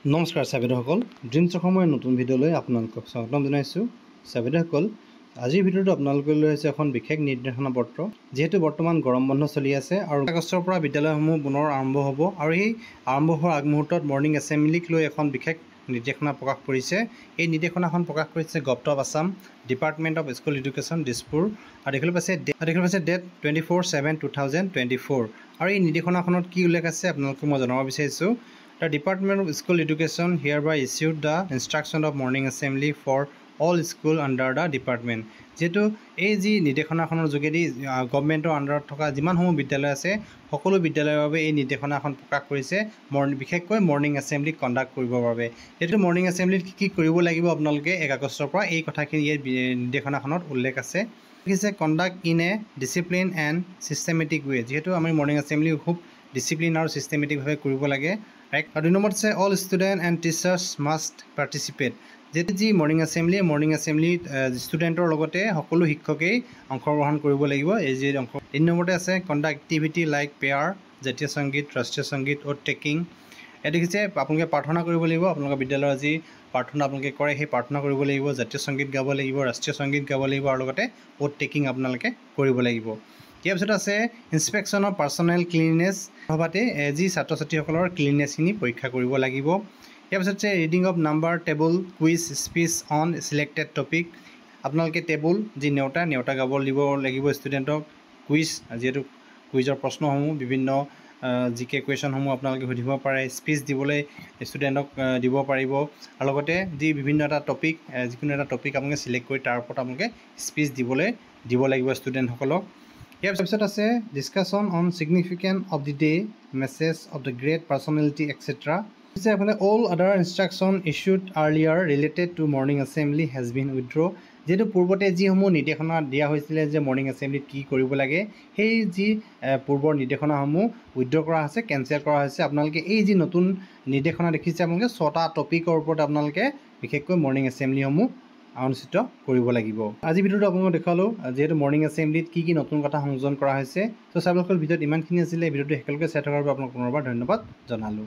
নমস্কাৰ চাবিদসকল ড্ৰিমছ অসমৰ নতুন ভিডিঅ'লৈ আপোনালোকক স্বাগতম জনাইছোঁ। চাবিদসকল আজিৰ ভিডিঅ'টো আপোনালোকে লৈ আহিছে এখন বিশেষ নিৰ্দেশনা পত্ৰ। যেহেতু বৰ্তমান গৰম বন্ধ চলি আছে আৰু আগষ্টৰ পৰা বিদ্যালয়সমূহ পুনৰ আৰম্ভ হ'ব আৰু এই আৰম্ভ হোৱাৰ আগমুহূৰ্তত মৰ্ণিং এছেম্বলিক লৈ এখন বিশেষ নিৰ্দেশনা প্ৰকাশ কৰিছে। এই নিৰ্দেশনাখন প্ৰকাশ কৰিছে government of Assam, department of school education Dispur আৰু দেখিবলৈ পাইছে ডেট 24/7/2024 আৰু এই নিৰ্দেশনাখনত কি উল্লেখ আছে আপোনালোকক মই জনাব বিচাৰিছোঁ। The Department of School Education hereby issued the instruction of morning assembly for all school under the department. যেহেতু এই যি নিৰ্দেশনাখনৰ যোগেদি গভৰ্ণমেণ্টৰ আণ্ডাৰত থকা যিমানসমূহ বিদ্যালয় আছে সকলো বিদ্যালয়ৰ বাবে এই নিৰ্দেশনাখন প্ৰকাশ কৰিছে বিশেষকৈ মৰ্ণিং এছেম্বলি কণ্ডাক্ট কৰিবৰ বাবে। যিহেতু মৰ্ণিং এছেম্বলিত কি কৰিব লাগিব আপোনালোকে 1 আগষ্টৰ পৰা এই কথাখিনি এই নিৰ্দেশনাখনত উল্লেখ আছে। দেখিছে conduct in a discipline and systematic way. যিহেতু আমি মৰ্ণিং এছেম্বলি খুব ডিচিপ্লিন আৰু ছিষ্টেমেটিকভাৱে কৰিব লাগে। আৰু 2 নম্বৰত আছে all student and teachers must participate. যিহেতু যি মৰ্ণিং এছেম্বলিত ষ্টুডেণ্টৰ লগতে সকলো শিক্ষকেই অংশগ্ৰহণ কৰিব লাগিব। এই যি 3 নম্বৰতে আছে কণ্ডাক্ট এক্টিভিটি লাইক পেয়াৰ, জাতীয় সংগীত, ৰাষ্ট্ৰীয় সংগীত, অ'ট টেকিং। দেখিছে আপোনালোকে প্ৰাৰ্থনা কৰিব লাগিব। আপোনালোকৰ বিদ্যালয়ৰ যি প্ৰাৰ্থনা আপোনালোকে কৰে সেই প্ৰাৰ্থনা কৰিব লাগিব, জাতীয় সংগীত গাব লাগিব, ৰাষ্ট্ৰীয় সংগীত গাব লাগিব আৰু লগতে অ'ট টেকিং আপোনালোকে কৰিব লাগিব। ইয়াৰ পিছত আছে ইনস্পেকশ্যন অফ পাৰ্চনেল ক্লিননেছ। সভাতে যি ছাত্ৰ ছাত্ৰীসকলৰ ক্লিননেছখিনি পৰীক্ষা কৰিব লাগিব। ইয়াৰ পিছত আছে reading of number table quiz speech on selected topic. আপোনালোকে টেবুল যি নেওতা গাব দিব লাগিব ষ্টুডেণ্টক। কুইজ যিহেতু কুইজৰ প্ৰশ্নসমূহ বিভিন্ন জিকে কুৱেশ্যনসমূহ আপোনালোকে সুধিব পাৰে। স্পীচ দিবলৈ ষ্টুডেণ্টক দিব পাৰিব আৰু লগতে যি বিভিন্ন এটা টপিক যিকোনো এটা টপিক আপোনালোকে ছিলেক্ট কৰি তাৰ ওপৰত আপোনালোকে স্পীচ দিব লাগিব ষ্টুডেণ্টসকলক। ইয়াৰ পিছত আছে discussion on significant of the day, message of the great personality etcetera. আপোনাৰ অল আদাৰ instruction issued earlier related to morning assembly has been withdraw. যিহেতু পূৰ্বতে যিসমূহ নিৰ্দেশনা দিয়া হৈছিলে যে মৰ্ণিং এছেম্বলিত কি কৰিব লাগে সেই যি পূৰ্বৰ নিৰ্দেশনাসমূহ উইথড্ৰ কৰা হৈছে, কেঞ্চেল কৰা হৈছে। আপোনালোকে এই যি নতুন নিৰ্দেশনা দেখিছে আপোনালোকে 6টা টপিকৰ ওপৰত আপোনালোকে বিশেষকৈ মৰ্ণিং এছেম্বলিসমূহ অনুষ্ঠিত কৰিব লাগিব। আজি ভিডিঅ'টো আপোনালোকক দেখালোঁ যিহেতু মৰ্ণিং এছেম্বলিত কি নতুন কথা সংযোজন কৰা হৈছে। ত' চাবিসকল ভিডিঅ'ত ইমানখিনি আছিলে। ভিডিঅ'টো একেলগে চাই থকাৰ বাবে আপোনাক পুনৰবাৰ ধন্যবাদ জনালোঁ।